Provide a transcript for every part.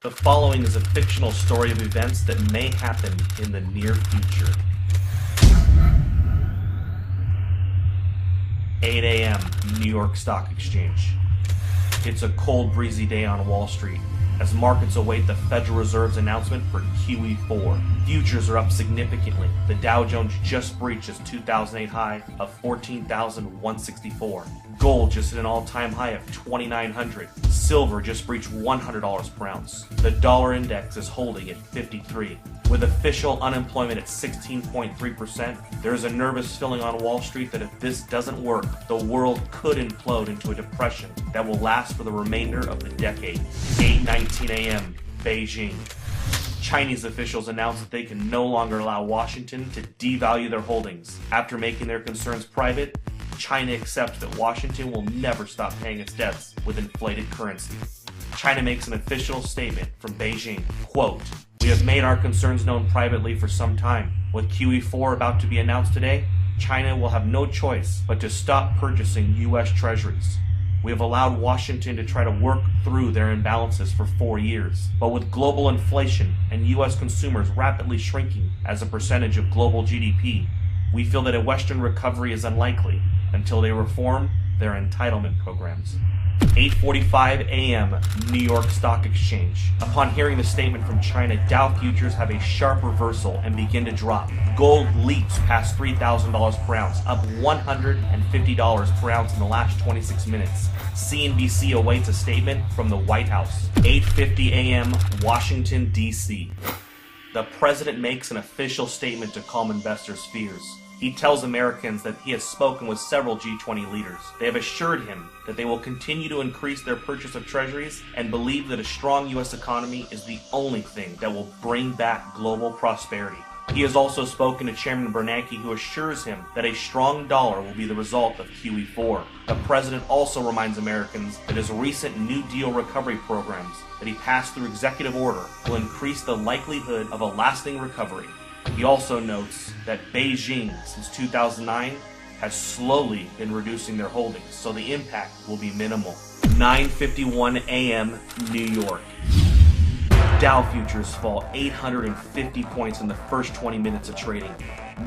The following is a fictional story of events that may happen in the near future. 8 a.m. New York Stock Exchange. It's a cold, breezy day on Wall Street as markets await the Federal Reserve's announcement for QE4. Futures are up significantly. The Dow Jones just breached its 2008 high of 14,164. Gold just hit an all-time high of 2,900. Silver just breached $100 per ounce. The dollar index is holding at 53. With official unemployment at 16.3%, there is a nervous feeling on Wall Street that if this doesn't work, the world could implode into a depression that will last for the remainder of the decade. 8:19 a.m. Beijing. Chinese officials announced that they can no longer allow Washington to devalue their holdings. After making their concerns private, China accepts that Washington will never stop paying its debts with inflated currency. China makes an official statement from Beijing, quote, "We have made our concerns known privately for some time. With QE4 about to be announced today, China will have no choice but to stop purchasing U.S. treasuries. We have allowed Washington to try to work through their imbalances for 4 years. But with global inflation and U.S. consumers rapidly shrinking as a percentage of global GDP, we feel that a Western recovery is unlikely until they reform their entitlement programs." 8:45 a.m. New York Stock Exchange. Upon hearing the statement from China, Dow futures have a sharp reversal and begin to drop. Gold leaps past $3,000 per ounce, up $150 per ounce in the last 26 minutes. CNBC awaits a statement from the White House. 8:50 a.m. Washington, D.C. The president makes an official statement to calm investors' fears. He tells Americans that he has spoken with several G20 leaders. They have assured him that they will continue to increase their purchase of treasuries and believe that a strong U.S. economy is the only thing that will bring back global prosperity. He has also spoken to Chairman Bernanke, who assures him that a strong dollar will be the result of QE4. The president also reminds Americans that his recent New Deal recovery programs that he passed through executive order will increase the likelihood of a lasting recovery. He also notes that Beijing, since 2009, has slowly been reducing their holdings, so the impact will be minimal. 9:51 a.m. New York. Dow futures fall 850 points in the first 20 minutes of trading.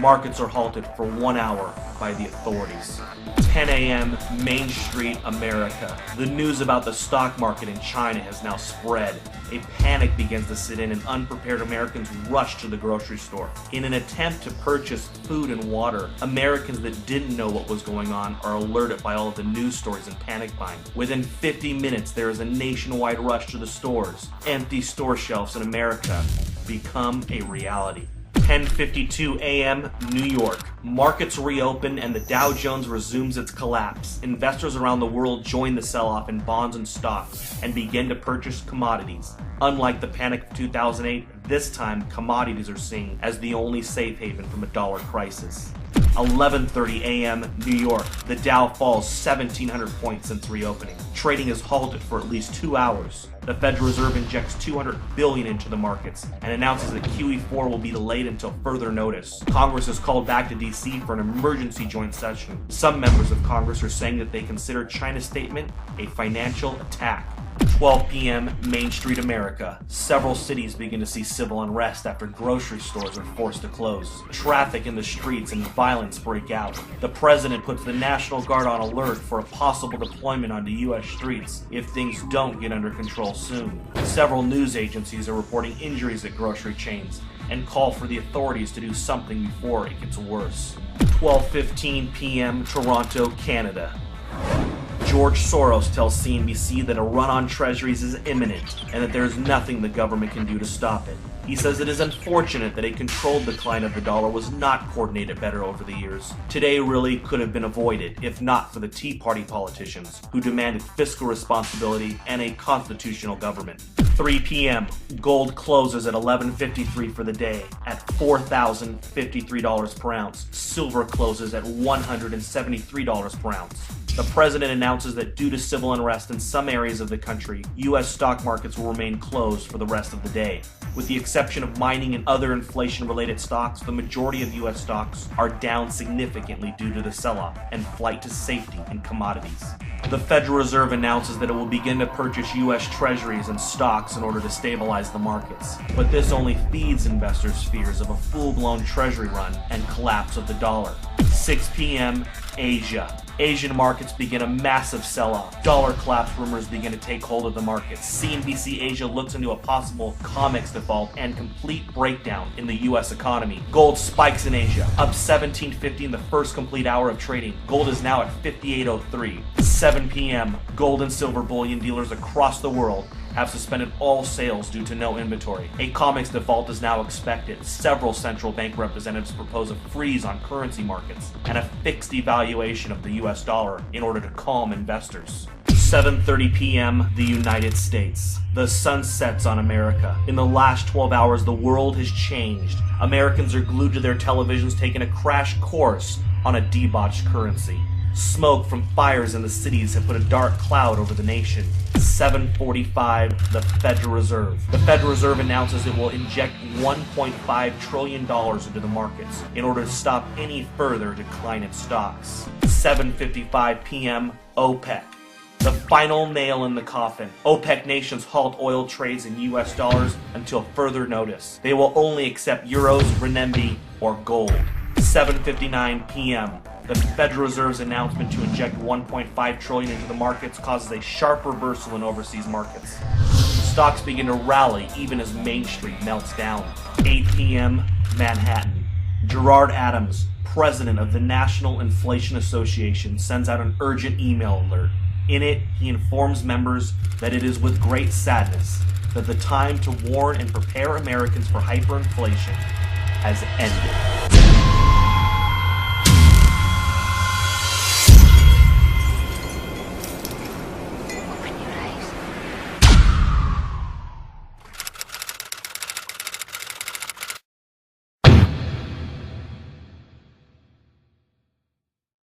Markets are halted for 1 hour by the authorities. 10 a.m. Main Street, America. The news about the stock market in China has now spread. A panic begins to sit in and unprepared Americans rush to the grocery store. In an attempt to purchase food and water, Americans that didn't know what was going on are alerted by all of the news stories and panic buying. Within 50 minutes, there is a nationwide rush to the stores. Empty store shelves in America become a reality. 10:52 a.m. New York. Markets reopen and the Dow Jones resumes its collapse. Investors around the world join the sell-off in bonds and stocks and begin to purchase commodities. Unlike the panic of 2008, this time commodities are seen as the only safe haven from a dollar crisis. 11:30 a.m. New York. The Dow falls 1,700 points since reopening. Trading is halted for at least 2 hours. The Federal Reserve injects $200 billion into the markets and announces that QE4 will be delayed until further notice. Congress is called back to D.C. for an emergency joint session. Some members of Congress are saying that they consider China's statement a financial attack. 12 p.m. Main Street, America. Several cities begin to see civil unrest after grocery stores are forced to close. Traffic in the streets and violence break out. The president puts the National Guard on alert for a possible deployment onto U.S. streets if things don't get under control soon. Several news agencies are reporting injuries at grocery chains and call for the authorities to do something before it gets worse. 12:15 p.m. Toronto, Canada. George Soros tells CNBC that a run on treasuries is imminent and that there is nothing the government can do to stop it. He says it is unfortunate that a controlled decline of the dollar was not coordinated better over the years. Today really could have been avoided if not for the Tea Party politicians who demanded fiscal responsibility and a constitutional government. 3 p.m. Gold closes at $11.53 for the day at $4,053 per ounce. Silver closes at $173 per ounce. The president announces that due to civil unrest in some areas of the country, U.S. stock markets will remain closed for the rest of the day. With the exception of mining and other inflation-related stocks, the majority of U.S. stocks are down significantly due to the sell-off and flight to safety in commodities. The Federal Reserve announces that it will begin to purchase U.S. treasuries and stocks in order to stabilize the markets. But this only feeds investors' fears of a full-blown treasury run and collapse of the dollar. 6 p.m. Asia. Asian markets begin a massive sell-off. Dollar collapse rumors begin to take hold of the markets. CNBC Asia looks into a possible COMEX default and complete breakdown in the U.S. economy. Gold spikes in Asia, up 1750 in the first complete hour of trading. Gold is now at 58.03. 7 p.m. Gold and silver bullion dealers across the world have suspended all sales due to no inventory. A COMEX default is now expected. Several central bank representatives propose a freeze on currency markets and a fixed devaluation of the US dollar in order to calm investors. 7:30 p.m. the United States. The sun sets on America. In the last 12 hours, the world has changed. Americans are glued to their televisions, taking a crash course on a debauched currency. Smoke from fires in the cities have put a dark cloud over the nation. 7:45, the Federal Reserve. The Federal Reserve announces it will inject $1.5 trillion into the markets in order to stop any further decline in stocks. 7:55 p.m., OPEC. The final nail in the coffin. OPEC nations halt oil trades in US dollars until further notice. They will only accept euros, renminbi, or gold. 7:59 p.m. The Federal Reserve's announcement to inject $1.5 trillion into the markets causes a sharp reversal in overseas markets. Stocks begin to rally even as Main Street melts down. 8 p.m. Manhattan. Gerard Adams, president of the National Inflation Association, sends out an urgent email alert. In it, he informs members that it is with great sadness that the time to warn and prepare Americans for hyperinflation has ended.